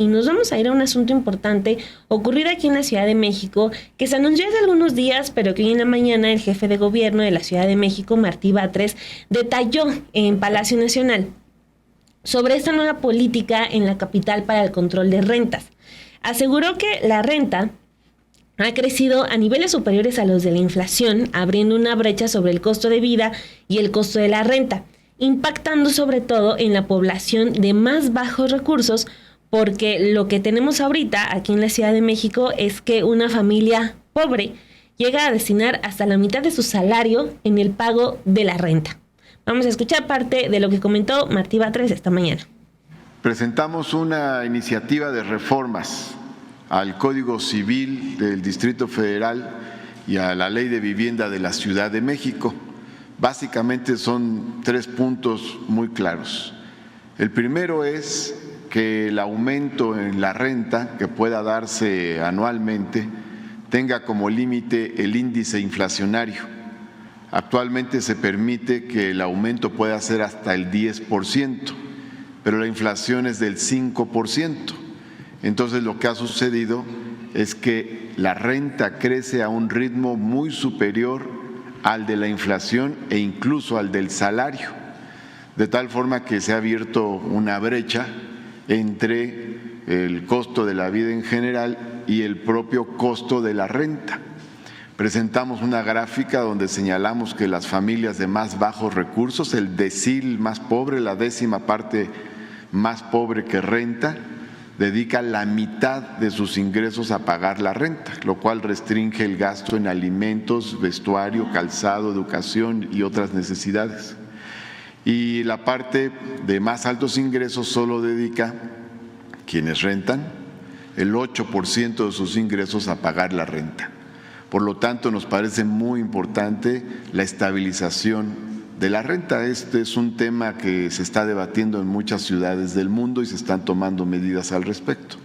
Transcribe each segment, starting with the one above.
y nos vamos a ir a un asunto importante ocurrido aquí en la Ciudad de México, que se anunció hace algunos días, pero que hoy en la mañana el jefe de gobierno de la Ciudad de México, Martí Batres, detalló en Palacio Nacional sobre esta nueva política en la capital para el control de rentas. Aseguró que la renta ha crecido a niveles superiores a los de la inflación, abriendo una brecha sobre el costo de vida y el costo de la renta, impactando sobre todo en la población de más bajos recursos, porque lo que tenemos ahorita aquí en la Ciudad de México es que una familia pobre llega a destinar hasta la mitad de su salario en el pago de la renta. Vamos a escuchar parte de lo que comentó Martí Batres esta mañana. Presentamos una iniciativa de reformas al Código Civil del Distrito Federal y a la Ley de Vivienda de la Ciudad de México. Básicamente son 3 puntos muy claros. El primero es que el aumento en la renta que pueda darse anualmente tenga como límite el índice inflacionario. Actualmente se permite que el aumento pueda ser hasta el 10%, pero la inflación es del 5%. Entonces lo que ha sucedido es que la renta crece a un ritmo muy superior al de la inflación e incluso al del salario, de tal forma que se ha abierto una brecha entre el costo de la vida en general y el propio costo de la renta. Presentamos una gráfica donde señalamos que las familias de más bajos recursos, el decil más pobre, la 10ª parte más pobre que renta, dedica la mitad de sus ingresos a pagar la renta, lo cual restringe el gasto en alimentos, vestuario, calzado, educación y otras necesidades. Y la parte de más altos ingresos solo dedica, quienes rentan, el 8% de sus ingresos a pagar la renta. Por lo tanto, nos parece muy importante la estabilización de la renta. Este es un tema que se está debatiendo en muchas ciudades del mundo y se están tomando medidas al respecto.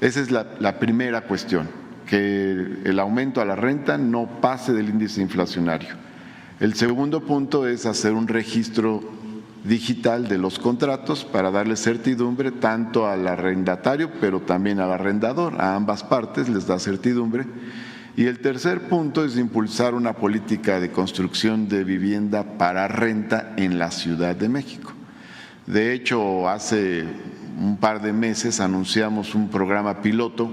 Esa es la primera cuestión, que el aumento a la renta no pase del índice inflacionario. El segundo punto es hacer un registro digital de los contratos para darle certidumbre tanto al arrendatario, pero también al arrendador, a ambas partes les da certidumbre. Y el tercer punto es impulsar una política de construcción de vivienda para renta en la Ciudad de México. De hecho, hace un par de meses anunciamos un programa piloto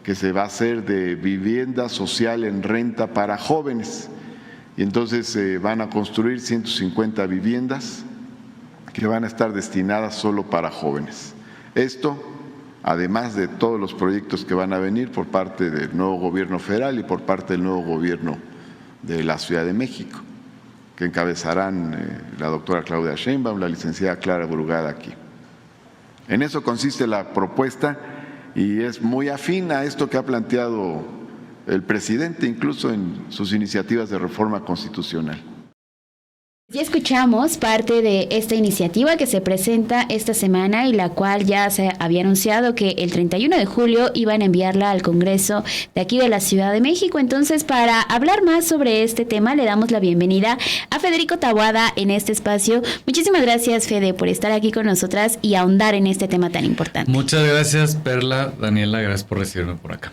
que se va a hacer de vivienda social en renta para jóvenes. Y entonces se van a construir 150 viviendas que van a estar destinadas solo para jóvenes. Esto, además de todos los proyectos que van a venir por parte del nuevo gobierno federal y por parte del nuevo gobierno de la Ciudad de México, que encabezarán la doctora Claudia Sheinbaum, la licenciada Clara Brugada aquí. En eso consiste la propuesta y es muy afín a esto que ha planteado el presidente, incluso en sus iniciativas de reforma constitucional. Ya escuchamos parte de esta iniciativa que se presenta esta semana y la cual ya se había anunciado que el 31 de julio iban a enviarla al Congreso de aquí de la Ciudad de México. Entonces, para hablar más sobre este tema, le damos la bienvenida a Federico Taboada en este espacio. Muchísimas gracias, Fede, por estar aquí con nosotras y ahondar en este tema tan importante. Muchas gracias, Perla, Daniela, gracias por recibirme por acá.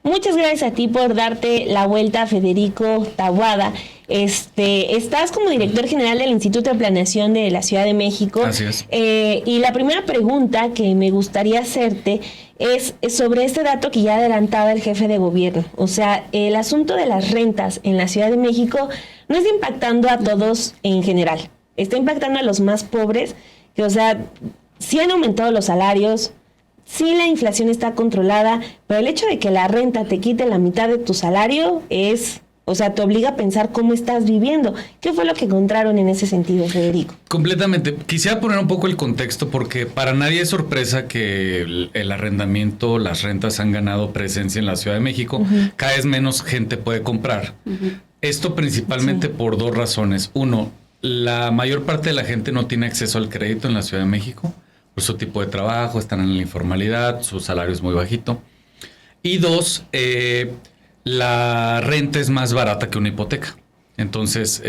Muchas gracias a ti por darte la vuelta, Federico Taboada. Estás como director general del Instituto de Planeación de la Ciudad de México. Así es. Y la primera pregunta que me gustaría hacerte es sobre este dato que ya adelantaba el jefe de gobierno. O sea, el asunto de las rentas en la Ciudad de México no está impactando a todos en general. Está impactando a los más pobres, que, o sea, sí han aumentado los salarios, sí la inflación está controlada, pero el hecho de que la renta te quite la mitad de tu salario te obliga a pensar cómo estás viviendo. ¿Qué fue lo que encontraron en ese sentido, Federico? Completamente. Quisiera poner un poco el contexto porque para nadie es sorpresa que el arrendamiento, las rentas han ganado presencia en la Ciudad de México. Uh-huh. Cada vez menos gente puede comprar. Uh-huh. Esto principalmente por 2 razones. 1, la mayor parte de la gente no tiene acceso al crédito en la Ciudad de México. Por su tipo de trabajo, están en la informalidad, su salario es muy bajito. Y 2, la renta es más barata que una hipoteca. Entonces,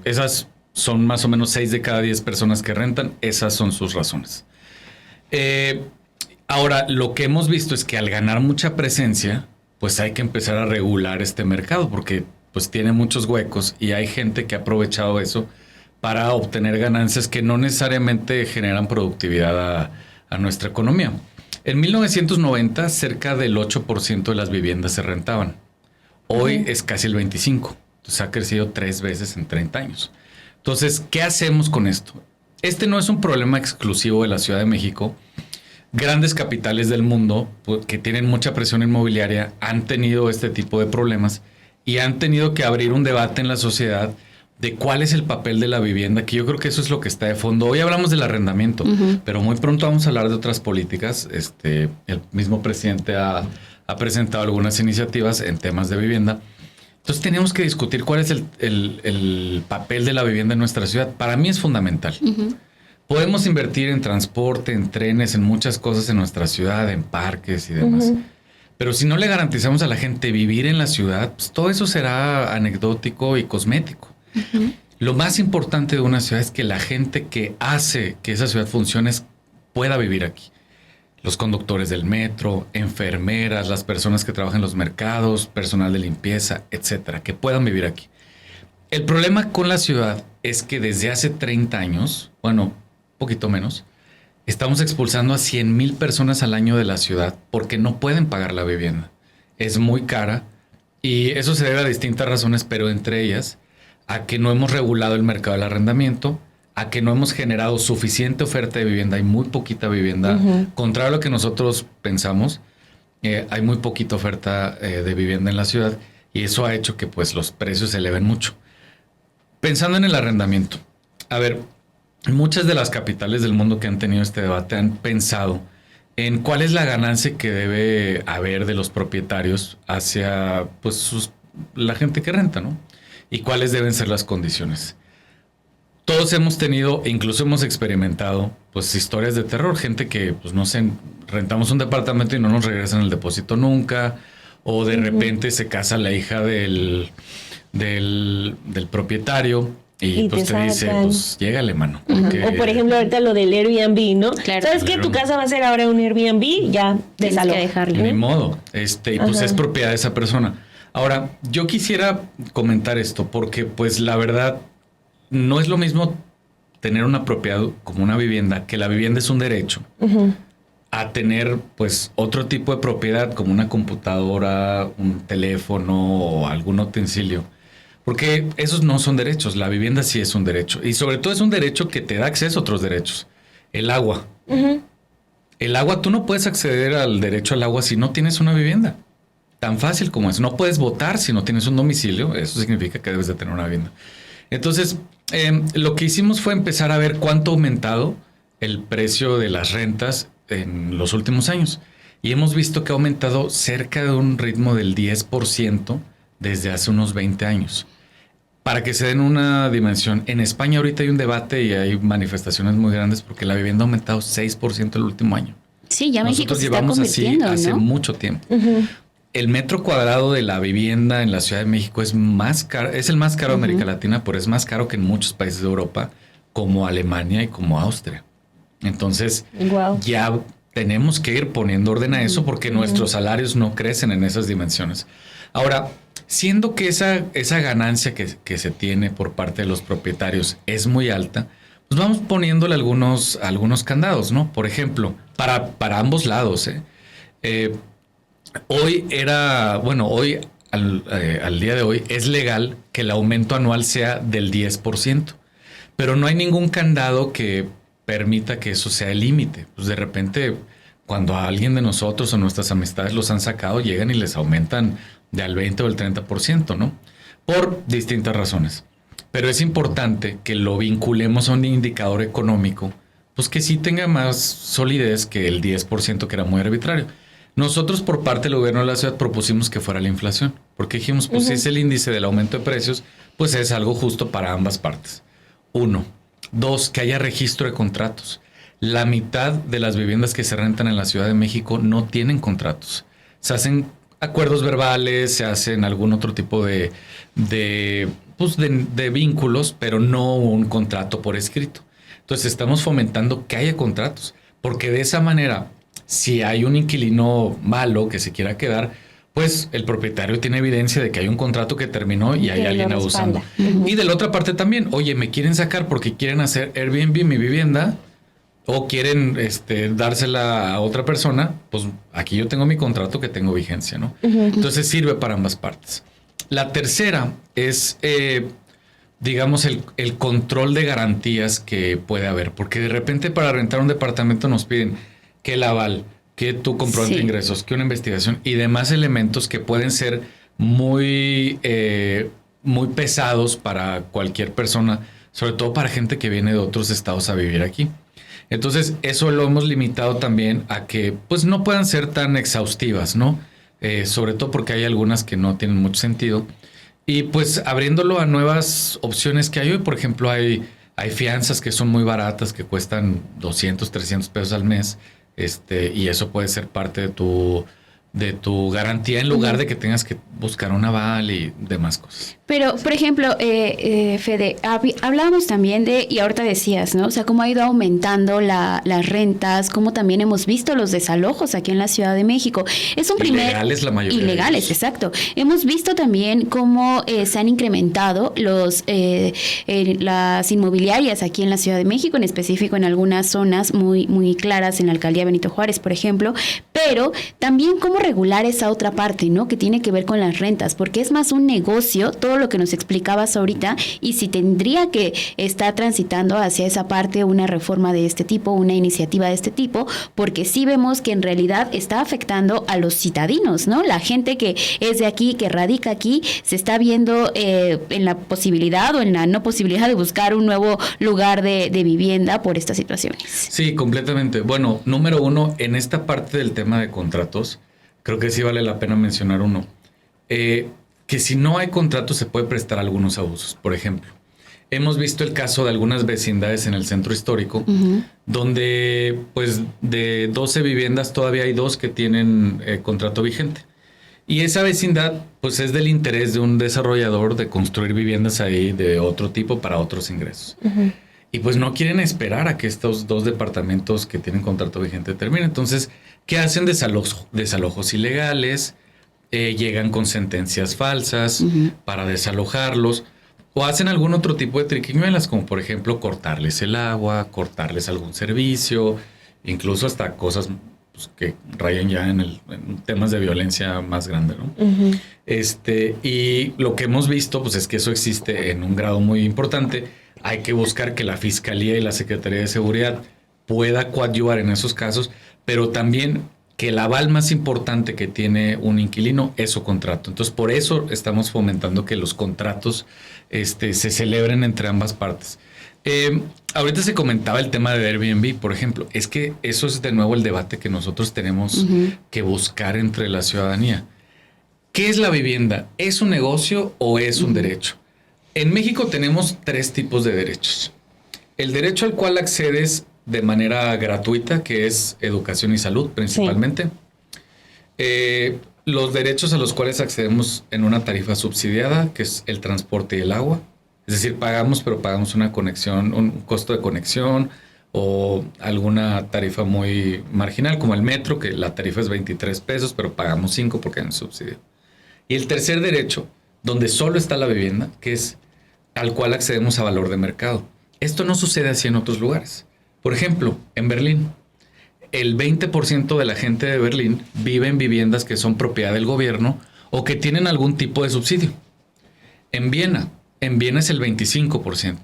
esas son más o menos 6 de cada 10 personas que rentan. Esas son sus razones. Ahora, lo que hemos visto es que al ganar mucha presencia, pues hay que empezar a regular este mercado porque pues tiene muchos huecos y hay gente que ha aprovechado eso para obtener ganancias que no necesariamente generan productividad a nuestra economía. En 1990, cerca del 8% de las viviendas se rentaban. Hoy es casi el 25%. Entonces ha crecido 3 veces en 30 años. Entonces, ¿qué hacemos con esto? Este no es un problema exclusivo de la Ciudad de México. Grandes capitales del mundo que tienen mucha presión inmobiliaria han tenido este tipo de problemas y han tenido que abrir un debate en la sociedad de cuál es el papel de la vivienda, que yo creo que eso es lo que está de fondo. Hoy hablamos del arrendamiento, pero muy pronto vamos a hablar de otras políticas. El mismo presidente ha presentado algunas iniciativas en temas de vivienda. Entonces tenemos que discutir cuál es el papel de la vivienda en nuestra ciudad. Para mí es fundamental. Podemos invertir en transporte, en trenes, en muchas cosas en nuestra ciudad, en parques y demás. Pero si no le garantizamos a la gente vivir en la ciudad, pues todo eso será anecdótico y cosmético. Lo más importante de una ciudad es que la gente que hace que esa ciudad funcione pueda vivir aquí. Los conductores del metro, enfermeras, las personas que trabajan en los mercados, personal de limpieza, etcétera, que puedan vivir aquí. El problema con la ciudad es que desde hace 30 años, bueno, poquito menos, estamos expulsando a 100,000 personas al año de la ciudad porque no pueden pagar la vivienda. Es muy cara y eso se debe a distintas razones, pero entre ellas a que no hemos regulado el mercado del arrendamiento, a que no hemos generado suficiente oferta de vivienda. Hay muy poquita vivienda. Contrario a lo que nosotros pensamos, hay muy poquita oferta de vivienda en la ciudad y eso ha hecho que pues los precios se eleven mucho. Pensando en el arrendamiento, a ver, muchas de las capitales del mundo que han tenido este debate han pensado en cuál es la ganancia que debe haber de los propietarios hacia pues la gente que renta, ¿no? Y cuáles deben ser las condiciones. Todos hemos tenido, incluso hemos experimentado, pues historias de terror. Gente que, pues no sé, rentamos un departamento y no nos regresan el depósito nunca. O de repente se casa la hija del propietario y pues te dice, pues llégale, mano. Porque... O por ejemplo, ahorita lo del Airbnb, ¿no? Claro. ¿Sabes qué? Tu casa va a ser ahora un Airbnb, ya desaloja. Dejarlo. Ni modo. Y pues es propiedad de esa persona. Ahora, yo quisiera comentar esto porque, pues, la verdad, no es lo mismo tener una propiedad como una vivienda, que la vivienda es un derecho, a tener, pues, otro tipo de propiedad como una computadora, un teléfono o algún utensilio. Porque esos no son derechos. La vivienda sí es un derecho. Y sobre todo es un derecho que te da acceso a otros derechos. El agua. El agua, tú no puedes acceder al derecho al agua si no tienes una vivienda. Tan fácil como eso. No puedes votar si no tienes un domicilio. Eso significa que debes de tener una vivienda. Entonces, lo que hicimos fue empezar a ver cuánto ha aumentado el precio de las rentas en los últimos años. Y hemos visto que ha aumentado cerca de un ritmo del 10% desde hace unos 20 años. Para que se den una dimensión, en España ahorita hay un debate y hay manifestaciones muy grandes porque la vivienda ha aumentado 6% el último año. Sí, ya México se está convirtiendo. Nosotros llevamos así hace ¿no? mucho tiempo. El metro cuadrado de la vivienda en la Ciudad de México es más caro, es el más caro de América Latina, pero es más caro que en muchos países de Europa, como Alemania y como Austria. Entonces, ya tenemos que ir poniendo orden a eso porque nuestros salarios no crecen en esas dimensiones. Ahora, siendo que esa ganancia que se tiene por parte de los propietarios es muy alta, pues vamos poniéndole algunos candados, ¿no? Por ejemplo, para ambos lados, hoy al día de hoy es legal que el aumento anual sea del 10%, pero no hay ningún candado que permita que eso sea el límite. Pues de repente, cuando a alguien de nosotros o nuestras amistades los han sacado, llegan y les aumentan al 20 o el 30%, ¿no? Por distintas razones. Pero es importante que lo vinculemos a un indicador económico, pues que sí tenga más solidez que el 10% que era muy arbitrario. Nosotros por parte del gobierno de la ciudad propusimos que fuera la inflación, porque dijimos, pues si es el índice del aumento de precios, pues es algo justo para ambas partes. 1. 2, que haya registro de contratos. La mitad de las viviendas que se rentan en la Ciudad de México no tienen contratos. Se hacen acuerdos verbales, se hacen algún otro tipo de vínculos, pero no un contrato por escrito. Entonces estamos fomentando que haya contratos, porque de esa manera Si hay un inquilino malo que se quiera quedar, pues el propietario tiene evidencia de que hay un contrato que terminó y hay alguien abusando. Y de la otra parte también, oye, me quieren sacar porque quieren hacer Airbnb mi vivienda o quieren dársela a otra persona, pues aquí yo tengo mi contrato que tengo vigencia, ¿no? Entonces sirve para ambas partes. La tercera es, digamos, el control de garantías que puede haber, porque de repente para rentar un departamento nos piden que el aval, que tu comprobante de ingresos, que una investigación y demás elementos que pueden ser muy pesados para cualquier persona, sobre todo para gente que viene de otros estados a vivir aquí. Entonces, eso lo hemos limitado también a que pues no puedan ser tan exhaustivas, ¿no? Sobre todo porque hay algunas que no tienen mucho sentido. Y pues abriéndolo a nuevas opciones que hay hoy, por ejemplo, hay fianzas que son muy baratas, que cuestan 200, 300 pesos al mes. Y eso puede ser parte de tu garantía en lugar de que tengas que buscar un aval y demás cosas. Pero, por ejemplo, Fede, hablábamos también y ahorita decías, ¿no? O sea, cómo ha ido aumentando las rentas, cómo también hemos visto los desalojos aquí en la Ciudad de México. Es un ilegales la mayoría. Ilegales, exacto. Hemos visto también cómo se han incrementado las inmobiliarias aquí en la Ciudad de México, en específico en algunas zonas muy, muy claras, en la alcaldía Benito Juárez, por ejemplo, pero también cómo regular esa otra parte, ¿no? Que tiene que ver con las rentas, porque es más un negocio, todo lo que nos explicabas ahorita, y si tendría que estar transitando hacia esa parte una reforma de este tipo, una iniciativa de este tipo, porque sí vemos que en realidad está afectando a los citadinos, ¿no? La gente que es de aquí, que radica aquí, se está viendo en la posibilidad o en la no posibilidad de buscar un nuevo lugar de vivienda por estas situaciones. Sí, completamente. Bueno, número uno, en esta parte del tema de contratos, creo que sí vale la pena mencionar uno. Que si no hay contrato se puede prestar algunos abusos. Por ejemplo, hemos visto el caso de algunas vecindades en el centro histórico, donde pues de 12 viviendas todavía hay 2 que tienen contrato vigente. Y esa vecindad pues es del interés de un desarrollador de construir viviendas ahí de otro tipo para otros ingresos. Y pues no quieren esperar a que estos 2 departamentos que tienen contrato vigente terminen. Entonces, ¿qué hacen? Desalojos ilegales. Llegan con sentencias falsas para desalojarlos o hacen algún otro tipo de triquiñuelas, como por ejemplo cortarles el agua, cortarles algún servicio, incluso hasta cosas pues, que rayan ya en temas de violencia más grande, ¿no? Y lo que hemos visto pues es que eso existe en un grado muy importante. Hay que buscar que la Fiscalía y la Secretaría de Seguridad pueda coadyuvar en esos casos, pero también que el aval más importante que tiene un inquilino es su contrato. Entonces, por eso estamos fomentando que los contratos se celebren entre ambas partes. Ahorita se comentaba el tema de Airbnb, por ejemplo. Es que eso es de nuevo el debate que nosotros tenemos que buscar entre la ciudadanía. ¿Qué es la vivienda? ¿Es un negocio o es un derecho? En México tenemos 3 tipos de derechos. El derecho al cual accedes de manera gratuita, que es educación y salud principalmente. Los derechos a los cuales accedemos en una tarifa subsidiada, que es el transporte y el agua. Es decir, pero pagamos una conexión, un costo de conexión o alguna tarifa muy marginal, como el metro, que la tarifa es 23 pesos, pero pagamos 5 porque hay un subsidio. Y el tercer derecho, donde solo está la vivienda, que es al cual accedemos a valor de mercado. Esto no sucede así en otros lugares. Por ejemplo, en Berlín, el 20% de la gente de Berlín vive en viviendas que son propiedad del gobierno o que tienen algún tipo de subsidio. En Viena es el 25%.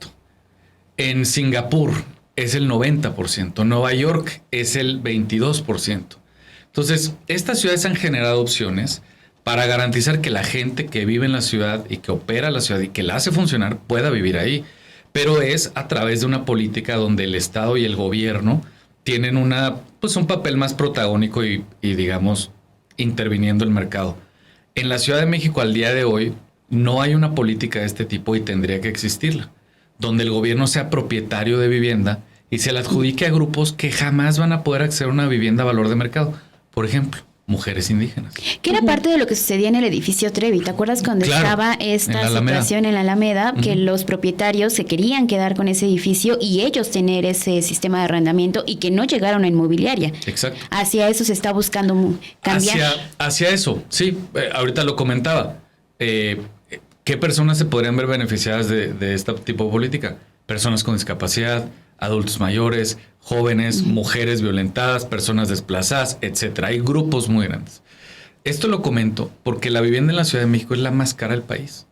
En Singapur es el 90%. Nueva York es el 22%. Entonces, estas ciudades han generado opciones para garantizar que la gente que vive en la ciudad y que opera la ciudad y que la hace funcionar pueda vivir ahí. Pero es a través de una política donde el Estado y el gobierno tienen un papel más protagónico y digamos, interviniendo el mercado. En la Ciudad de México al día de hoy no hay una política de este tipo y tendría que existirla, donde el gobierno sea propietario de vivienda y se la adjudique a grupos que jamás van a poder acceder a una vivienda a valor de mercado. Por ejemplo, mujeres indígenas. Que era parte de lo que sucedía en el edificio Trevi. ¿Te acuerdas cuando estaba esta situación en la Alameda? Que los propietarios se querían quedar con ese edificio y ellos tener ese sistema de arrendamiento y que no llegaron a inmobiliaria. Exacto. Hacia eso se está buscando cambiar. Hacia eso, sí. Ahorita lo comentaba. ¿Qué personas se podrían ver beneficiadas de este tipo de política? Personas con discapacidad, adultos mayores, jóvenes, mujeres violentadas, personas desplazadas, etcétera. Hay grupos muy grandes. Esto lo comento porque la vivienda en la Ciudad de México es la más cara del país.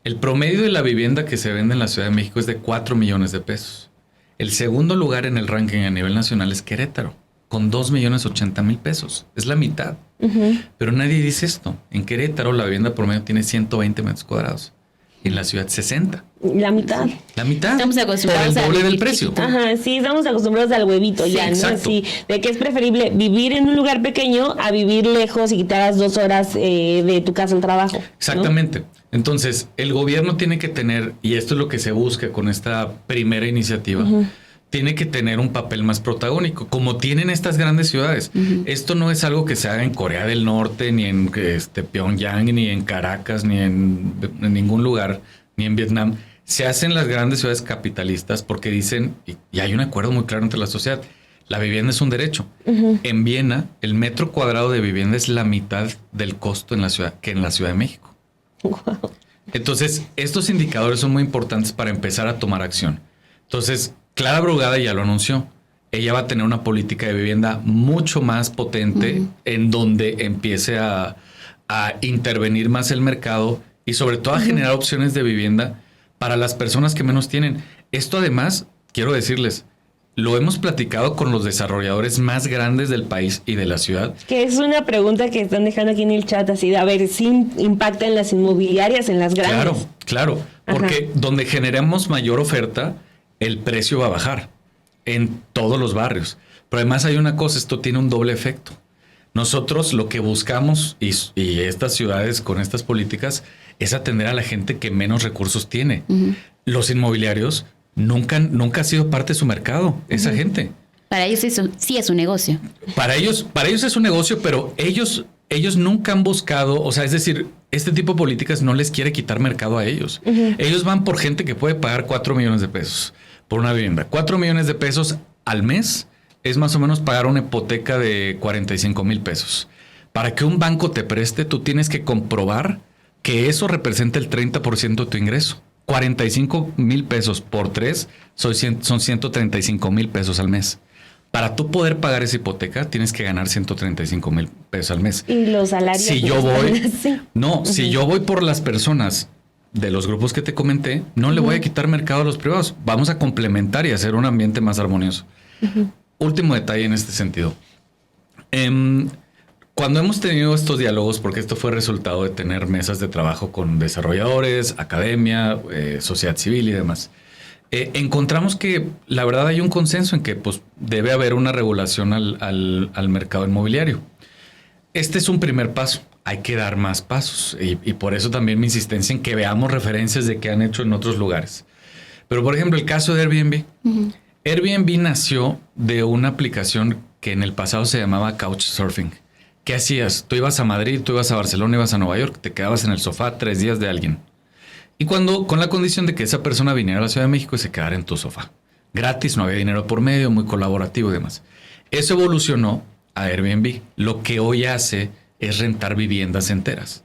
El promedio de la vivienda que se vende en la Ciudad de México es de 4 millones de pesos. El segundo lugar en el ranking a nivel nacional es Querétaro, con 2,80,000 pesos. Es la mitad. Pero nadie dice esto. En Querétaro la vivienda promedio tiene 120 metros cuadrados. En la ciudad 60. La mitad. La mitad. Estamos acostumbrados por el doble del precio. Ajá, sí, estamos acostumbrados al huevito ya, exacto. ¿no? Sí, de que es preferible vivir en un lugar pequeño a vivir lejos y quitar las 2 horas de tu casa al trabajo, ¿no? Exactamente. Entonces, el gobierno tiene que tener, y esto es lo que se busca con esta primera iniciativa, tiene que tener un papel más protagónico, como tienen estas grandes ciudades. Esto no es algo que se haga en Corea del Norte, ni en Pyongyang, ni en Caracas, ni en ningún lugar, ni en Vietnam. Se hace en las grandes ciudades capitalistas porque dicen, y hay un acuerdo muy claro entre la sociedad, la vivienda es un derecho. En Viena, el metro cuadrado de vivienda es la mitad del costo en la ciudad que en la Ciudad de México. Wow. Entonces, estos indicadores son muy importantes para empezar a tomar acción. Entonces, Clara Brugada ya lo anunció. Ella va a tener una política de vivienda mucho más potente en donde empiece a intervenir más el mercado y sobre todo a generar opciones de vivienda para las personas que menos tienen. Esto además, quiero decirles, lo hemos platicado con los desarrolladores más grandes del país y de la ciudad. Que es una pregunta que están dejando aquí en el chat, así de a ver si impacta en las inmobiliarias, en las grandes. Claro, porque donde generemos mayor oferta, el precio va a bajar en todos los barrios. Pero además hay una cosa, esto tiene un doble efecto. Nosotros lo que buscamos y estas ciudades con estas políticas es atender a la gente que menos recursos tiene. Los inmobiliarios nunca ha sido parte de su mercado, esa gente. Para ellos eso sí es un negocio. Para ellos es un negocio, pero ellos nunca han buscado, o sea, es decir, este tipo de políticas no les quiere quitar mercado a ellos. Ellos van por gente que puede pagar 4 millones de pesos por una vivienda. 4 millones de pesos al mes es más o menos pagar una hipoteca de 45,000 pesos. Para que un banco te preste, tú tienes que comprobar que eso representa el 30% de tu ingreso. 45,000 pesos por 3 son 135,000 pesos al mes. Para tú poder pagar esa hipoteca, tienes que ganar 135,000 pesos al mes. Y los salarios. Si yo voy por las personas de los grupos que te comenté, no le voy a quitar mercado a los privados. Vamos a complementar y hacer un ambiente más armonioso. Último detalle en este sentido. Cuando hemos tenido estos diálogos, porque esto fue resultado de tener mesas de trabajo con desarrolladores, academia, sociedad civil y demás, encontramos que la verdad hay un consenso en que pues, debe haber una regulación al mercado inmobiliario. Este es un primer paso. Hay que dar más pasos y por eso también mi insistencia en que veamos referencias de qué han hecho en otros lugares. Pero por ejemplo, el caso de Airbnb. Airbnb nació de una aplicación que en el pasado se llamaba Couchsurfing. ¿Qué hacías? Tú ibas a Madrid, tú ibas a Barcelona, ibas a Nueva York, te quedabas en el sofá 3 días de alguien. Y con la condición de que esa persona viniera a la Ciudad de México y se quedara en tu sofá. Gratis, no había dinero por medio, muy colaborativo y demás. Eso evolucionó a Airbnb. Lo que hoy hace es rentar viviendas enteras.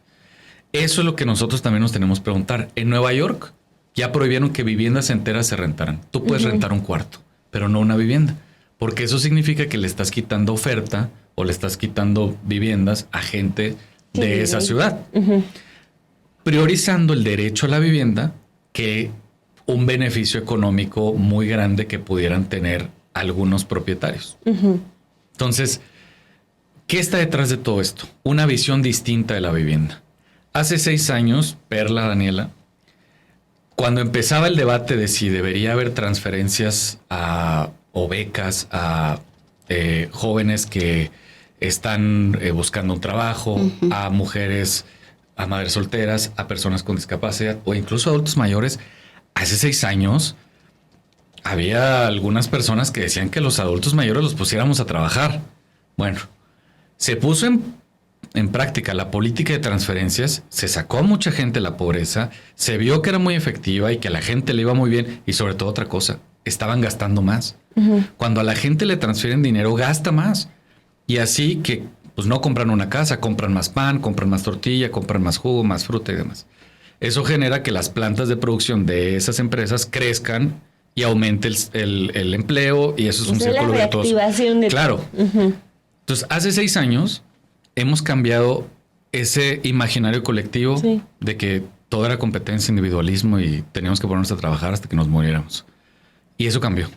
Eso es lo que nosotros también nos tenemos que preguntar. En Nueva York ya prohibieron que viviendas enteras se rentaran. Tú puedes rentar un cuarto, pero no una vivienda. Porque eso significa que le estás quitando oferta o le estás quitando viviendas a gente de esa ciudad. Priorizando el derecho a la vivienda que un beneficio económico muy grande que pudieran tener algunos propietarios. Entonces, ¿qué está detrás de todo esto? Una visión distinta de la vivienda. Hace 6 años, Perla, Daniela, cuando empezaba el debate de si debería haber transferencias o becas a jóvenes que están buscando un trabajo, a mujeres, a madres solteras, a personas con discapacidad o incluso adultos mayores, hace 6 años había algunas personas que decían que los adultos mayores los pusiéramos a trabajar. Bueno, se puso en práctica la política de transferencias, se sacó a mucha gente de la pobreza, se vio que era muy efectiva y que a la gente le iba muy bien y sobre todo otra cosa, estaban gastando más. Cuando a la gente le transfieren dinero, gasta más. Y así que pues no compran una casa, compran más pan, compran más tortilla, compran más jugo, más fruta y demás. Eso genera que las plantas de producción de esas empresas crezcan y aumente el empleo y eso es un círculo virtuoso. Claro. Entonces, hace 6 años hemos cambiado ese imaginario colectivo de que todo era competencia, individualismo y teníamos que ponernos a trabajar hasta que nos muriéramos. Y eso cambió.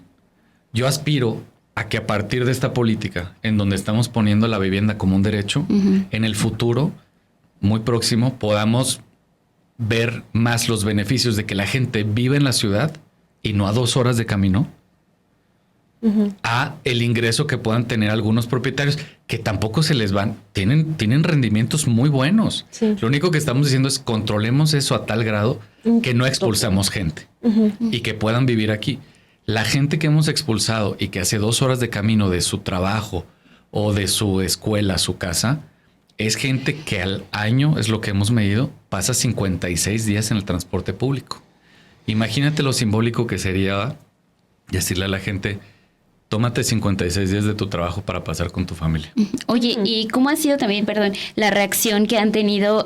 Yo aspiro a que a partir de esta política, en donde estamos poniendo la vivienda como un derecho, en el futuro, muy próximo, podamos ver más los beneficios de que la gente vive en la ciudad y no a 2 horas de camino, a el ingreso que puedan tener algunos propietarios que tampoco se les van, tienen rendimientos muy buenos. Lo único que estamos diciendo es controlemos eso a tal grado que no expulsamos gente y que puedan vivir aquí. La gente que hemos expulsado y que hace 2 horas de camino de su trabajo o de su escuela a su casa, es gente que al año, es lo que hemos medido, pasa 56 días en el transporte público. Imagínate lo simbólico que sería decirle a la gente, tómate 56 días de tu trabajo para pasar con tu familia. Oye, ¿y cómo ha sido también, la reacción que han tenido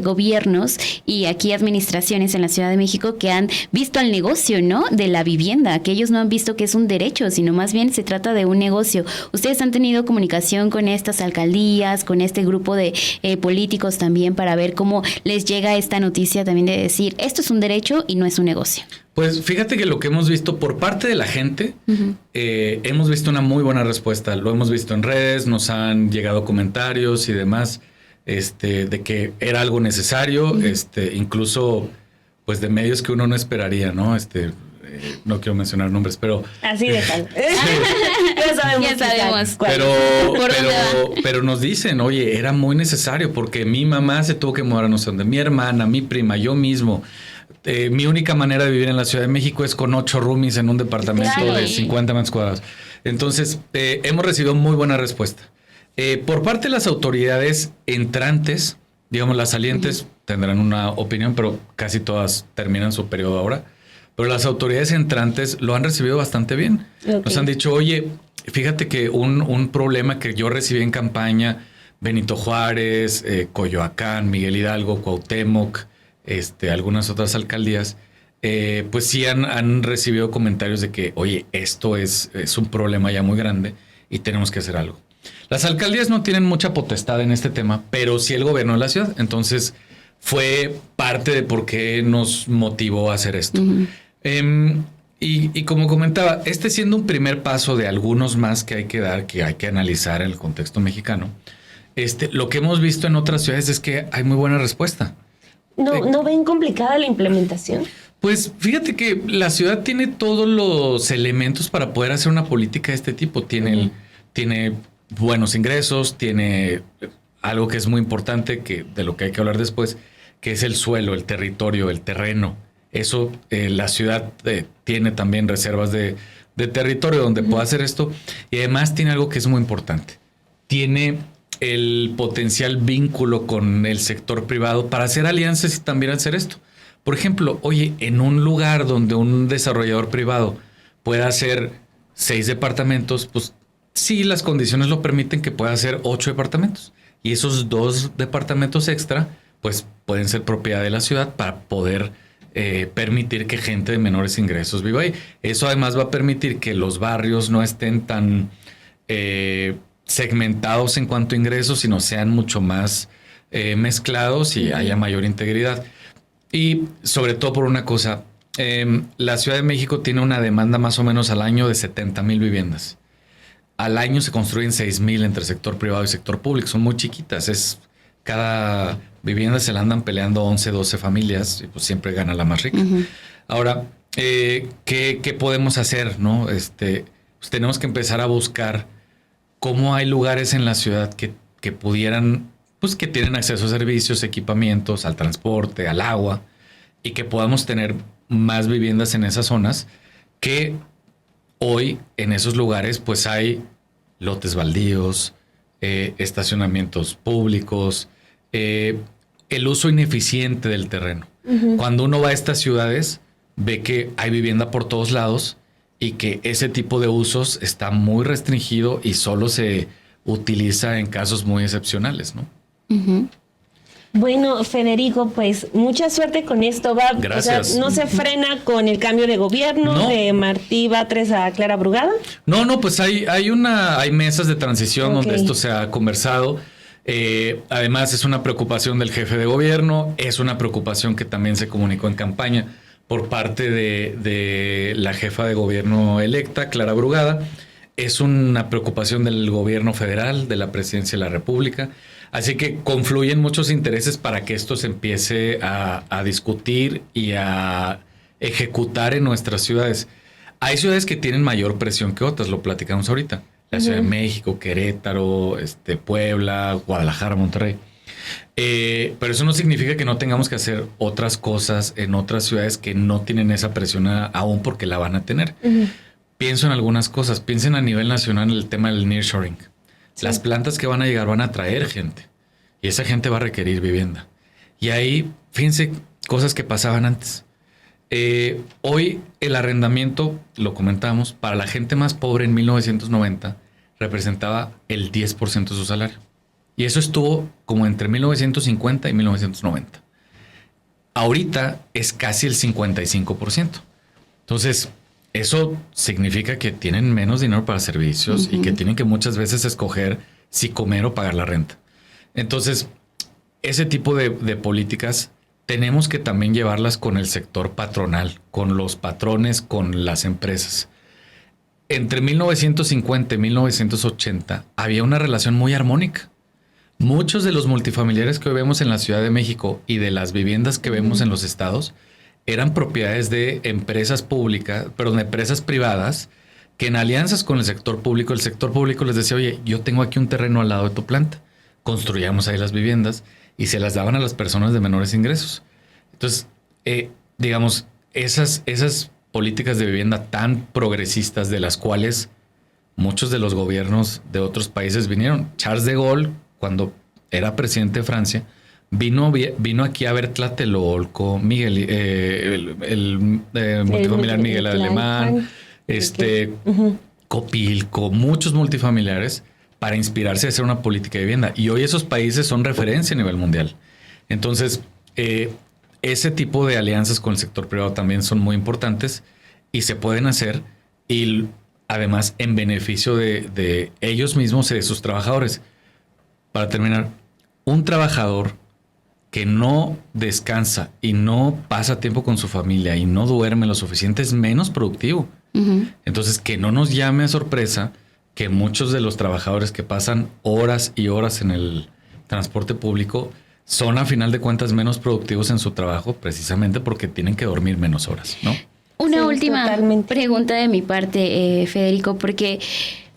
gobiernos y aquí administraciones en la Ciudad de México que han visto el negocio, ¿no? De la vivienda, que ellos no han visto que es un derecho, sino más bien se trata de un negocio. ¿Ustedes han tenido comunicación con estas alcaldías, con este grupo de políticos también para ver cómo les llega esta noticia también de decir, esto es un derecho y no es un negocio? Pues fíjate que lo que hemos visto por parte de la gente, hemos visto una muy buena respuesta. Lo hemos visto en redes, nos han llegado comentarios y demás, de que era algo necesario, incluso pues de medios que uno no esperaría, ¿no? No quiero mencionar nombres, pero... Así déjalo. Ya sabemos. Pero nos dicen, oye, era muy necesario porque mi mamá se tuvo que mudar a no sé dónde, mi hermana, mi prima, yo mismo. Mi única manera de vivir en la Ciudad de México es con 8 roomies en un departamento de 50 metros cuadrados. Entonces, hemos recibido muy buena respuesta. Por parte de las autoridades entrantes, digamos, las salientes tendrán una opinión, pero casi todas terminan su periodo ahora. Pero las autoridades entrantes lo han recibido bastante bien. Nos han dicho, oye, fíjate que un problema que yo recibí en campaña, Benito Juárez, Coyoacán, Miguel Hidalgo, Cuauhtémoc, algunas otras alcaldías, pues sí han recibido comentarios de que, oye, esto es un problema ya muy grande y tenemos que hacer algo. Las alcaldías no tienen mucha potestad en este tema, pero sí el gobierno de la ciudad. Entonces fue parte de por qué nos motivó a hacer esto. Y como comentaba, siendo un primer paso de algunos más que hay que dar, que hay que analizar en el contexto mexicano, lo que hemos visto en otras ciudades es que hay muy buena respuesta. ¿No ven complicada la implementación? Pues fíjate que la ciudad tiene todos los elementos para poder hacer una política de este tipo. Tiene buenos ingresos, tiene algo que es muy importante, de lo que hay que hablar después, que es el suelo, el territorio, el terreno. Eso, la ciudad tiene también reservas de territorio donde pueda hacer esto. Y además tiene algo que es muy importante. Tiene el potencial vínculo con el sector privado para hacer alianzas y también hacer esto. Por ejemplo, oye, en un lugar donde un desarrollador privado pueda hacer 6 departamentos, pues sí, las condiciones lo permiten que pueda hacer 8 departamentos. Y esos 2 departamentos extra, pues pueden ser propiedad de la ciudad para poder permitir que gente de menores ingresos viva ahí. Eso además va a permitir que los barrios no estén tan segmentados en cuanto a ingresos, sino sean mucho más mezclados y haya mayor integridad. Y sobre todo por una cosa, la Ciudad de México tiene una demanda más o menos al año de 70,000 viviendas. Al año se construyen 6,000 entre sector privado y sector público. Son muy chiquitas. Cada vivienda se la andan peleando 11, 12 familias y pues siempre gana la más rica. Ahora, ¿qué podemos hacer? ¿No? Pues tenemos que empezar a buscar cómo hay lugares en la ciudad que pudieran, pues que tienen acceso a servicios, equipamientos, al transporte, al agua, y que podamos tener más viviendas en esas zonas, que hoy en esos lugares pues hay lotes baldíos, estacionamientos públicos, el uso ineficiente del terreno. Cuando uno va a estas ciudades, ve que hay vivienda por todos lados y que ese tipo de usos está muy restringido y solo se utiliza en casos muy excepcionales, ¿no? Bueno, Federico, pues mucha suerte con esto. Gracias. O sea, ¿no se frena con el cambio de gobierno de Martí Batres a Clara Brugada? No, pues hay mesas de transición donde esto se ha conversado. Además es una preocupación del jefe de gobierno, es una preocupación que también se comunicó en campaña por parte de la jefa de gobierno electa, Clara Brugada. Es una preocupación del gobierno federal, de la presidencia de la República. Así que confluyen muchos intereses para que esto se empiece a discutir y a ejecutar en nuestras ciudades. Hay ciudades que tienen mayor presión que otras, lo platicamos ahorita. La Ciudad de México, Querétaro, Puebla, Guadalajara, Monterrey. Pero eso no significa que no tengamos que hacer otras cosas en otras ciudades que no tienen esa presión aún porque la van a tener. Pienso en algunas cosas. Piensen a nivel nacional en el tema del nearshoring. Sí. Las plantas que van a llegar van a traer gente y esa gente va a requerir vivienda. Y ahí, fíjense, cosas que pasaban antes. Hoy el arrendamiento, lo comentamos, para la gente más pobre en 1990 representaba el 10% de su salario. Y eso estuvo como entre 1950 y 1990. Ahorita es casi el 55%. Entonces, eso significa que tienen menos dinero para servicios y que tienen que muchas veces escoger si comer o pagar la renta. Entonces, ese tipo de políticas tenemos que también llevarlas con el sector patronal, con los patrones, con las empresas. Entre 1950 y 1980 había una relación muy armónica. Muchos de los multifamiliares que hoy vemos en la Ciudad de México y de las viviendas que vemos en los estados eran propiedades de empresas públicas, pero de empresas privadas, que en alianzas con el sector público les decía, oye, yo tengo aquí un terreno al lado de tu planta, construyamos ahí las viviendas y se las daban a las personas de menores ingresos. Entonces, digamos, esas políticas de vivienda tan progresistas de las cuales muchos de los gobiernos de otros países vinieron. Charles de Gaulle, cuando era presidente de Francia, vino aquí a ver Tlatelolco, Miguel, el multifamiliar Miguel Alemán, Copilco, muchos multifamiliares para inspirarse a hacer una política de vivienda. Y hoy esos países son referencia a nivel mundial. Entonces, ese tipo de alianzas con el sector privado también son muy importantes y se pueden hacer y además en beneficio de ellos mismos y de sus trabajadores. Para terminar, un trabajador que no descansa y no pasa tiempo con su familia y no duerme lo suficiente es menos productivo. Entonces, que no nos llame a sorpresa que muchos de los trabajadores que pasan horas y horas en el transporte público son a final de cuentas menos productivos en su trabajo precisamente porque tienen que dormir menos horas, ¿no? Una última pregunta de mi parte, Federico, porque,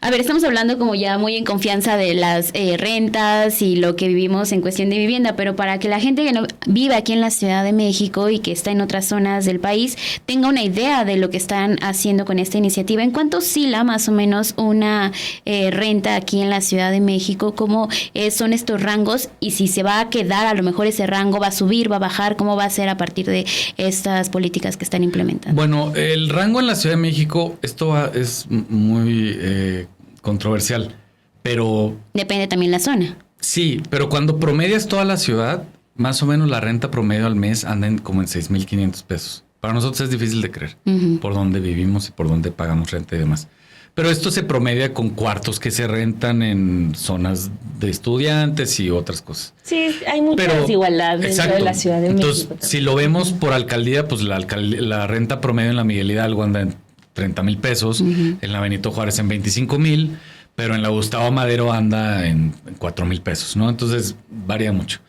a ver, estamos hablando como ya muy en confianza de las rentas y lo que vivimos en cuestión de vivienda, pero para que la gente que no vive aquí en la Ciudad de México y que está en otras zonas del país tenga una idea de lo que están haciendo con esta iniciativa, ¿en cuánto oscila más o menos una renta aquí en la Ciudad de México? ¿Cómo son estos rangos? Y si se va a quedar, a lo mejor ese rango va a subir, va a bajar, ¿cómo va a ser a partir de estas políticas que están implementando? Bueno, el rango en la Ciudad de México, esto es muy controversial, pero... Depende también la zona. Sí, pero cuando promedias toda la ciudad, más o menos la renta promedio al mes anda como en 6,500 pesos. Para nosotros es difícil de creer por dónde vivimos y por dónde pagamos renta y demás. Pero esto se promedia con cuartos que se rentan en zonas de estudiantes y otras cosas. Sí, hay mucha desigualdad dentro de la Ciudad de México. Entonces, si lo vemos por alcaldía, pues la renta promedio en la Miguel Hidalgo anda en 30,000 pesos, en la Benito Juárez en 25,000, pero en la Gustavo Madero anda en 4,000 pesos, ¿no? Entonces varía mucho.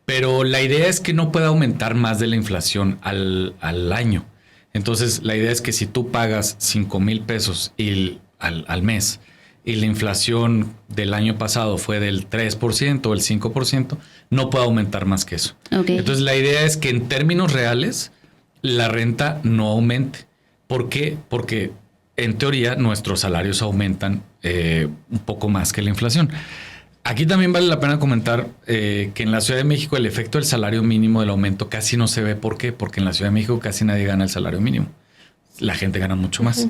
Pero la idea es que no pueda aumentar más de la inflación al año. Entonces la idea es que si tú pagas 5,000 pesos al mes y la inflación del año pasado fue del 3% o el 5%, no puede aumentar más que eso. Okay. Entonces la idea es que en términos reales la renta no aumente. ¿Por qué? Porque en teoría nuestros salarios aumentan un poco más que la inflación. Aquí también vale la pena comentar que en la Ciudad de México el efecto del salario mínimo del aumento casi no se ve. ¿Por qué? Porque en la Ciudad de México casi nadie gana el salario mínimo. La gente gana mucho más.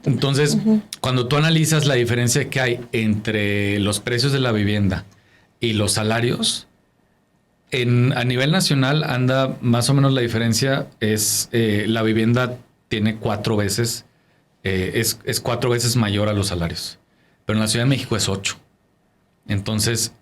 Entonces, cuando tú analizas la diferencia que hay entre los precios de la vivienda y los salarios, a nivel nacional anda más o menos la diferencia es la vivienda tiene 4 veces, es 4 veces mayor a los salarios. Pero en la Ciudad de México es 8. Entonces,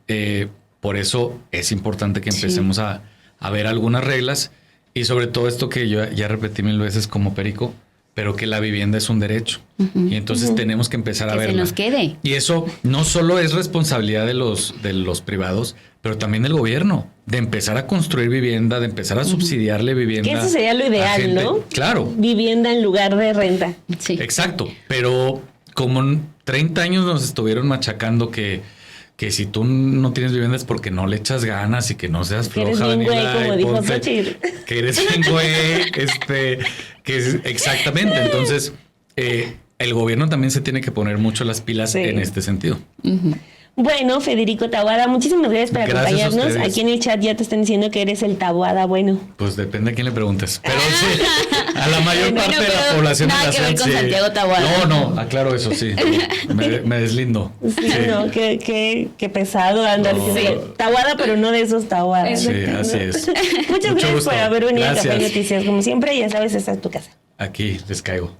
por eso es importante que empecemos a ver algunas reglas y sobre todo esto que yo ya repetí 1000 veces como perico, pero que la vivienda es un derecho. Y entonces tenemos que empezar a verla. Que se nos quede. Y eso no solo es responsabilidad de los privados, pero también del gobierno, de empezar a construir vivienda, de empezar a subsidiarle vivienda. Que eso sería lo ideal, ¿no? Claro. Vivienda en lugar de renta. Sí. Exacto. Pero como en 30 años nos estuvieron machacando que si tú no tienes vivienda es porque no le echas ganas y que no seas Que eres floja, bien güey, Daniela, como y dijo ponte- Xochitl. que eres bien güey, que es exactamente. Entonces, el gobierno también se tiene que poner mucho las pilas Sí. en este sentido. Bueno, Federico Taboada, muchísimas gracias por Gracias a acompañarnos. ustedes. Aquí en el chat ya te están diciendo que eres el Taboada bueno. Pues depende a quién le preguntes. Pero sí, a la mayor Bueno, parte de la pero población de nada la que ver ciudad, con sí. Santiago Taboada. No, aclaro eso, sí. Me deslindo. Sí, no, qué pesado andar No. diciendo Taboada, pero no de esos Taboadas. Sí, así es. Muchas Mucho gracias gusto. por haber venido a Café Gracias. Noticias. Como siempre, ya sabes, esta es tu casa. Aquí les caigo.